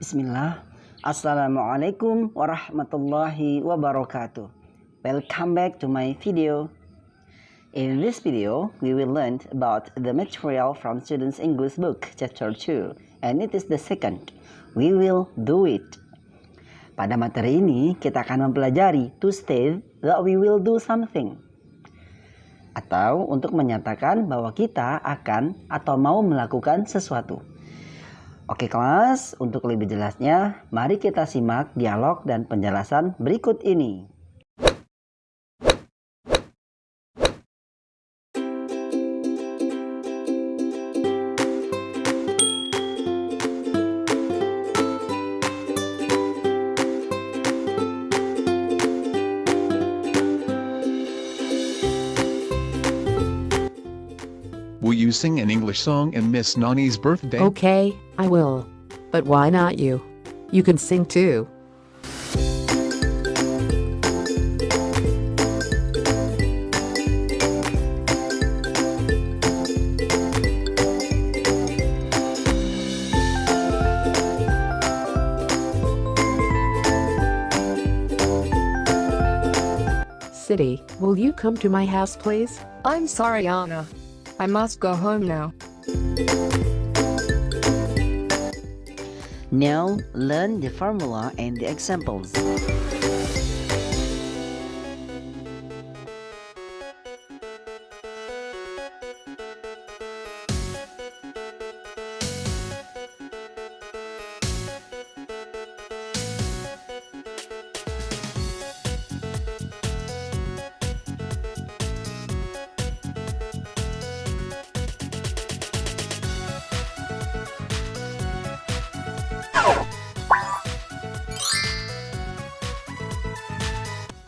Bismillah. Assalamualaikum warahmatullahi wabarakatuh. Welcome back to my video. In this video, we will learn about the material from Students English book chapter 2, and it is the second. We will do it. Pada materi ini, kita akan mempelajari to state that we will do something, atau untuk menyatakan bahwa kita akan atau mau melakukan sesuatu. Oke kelas, untuk lebih jelasnya, mari kita simak dialog dan penjelasan berikut ini. Will you sing an English song in Miss Nani's birthday? Okay, I will. But why not you? You can sing too. City, will you come to my house please? I'm sorry, Anna. I must go home now. Now, learn the formula and the examples.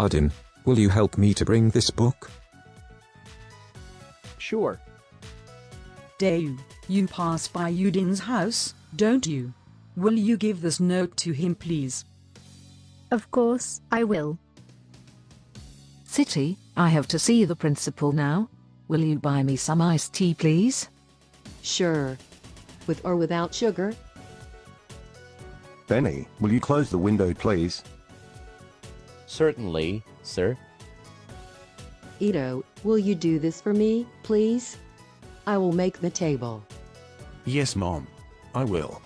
Udin, will you help me to bring this book? Sure. Dave, you pass by Udin's house, don't you? Will you give this note to him please? Of course, I will. City, I have to see the principal now. Will you buy me some iced tea please? Sure. With or without sugar? Benny, will you close the window please? Certainly, sir. Ito, will you do this for me, please? I will make the table. Yes, Mom. I will.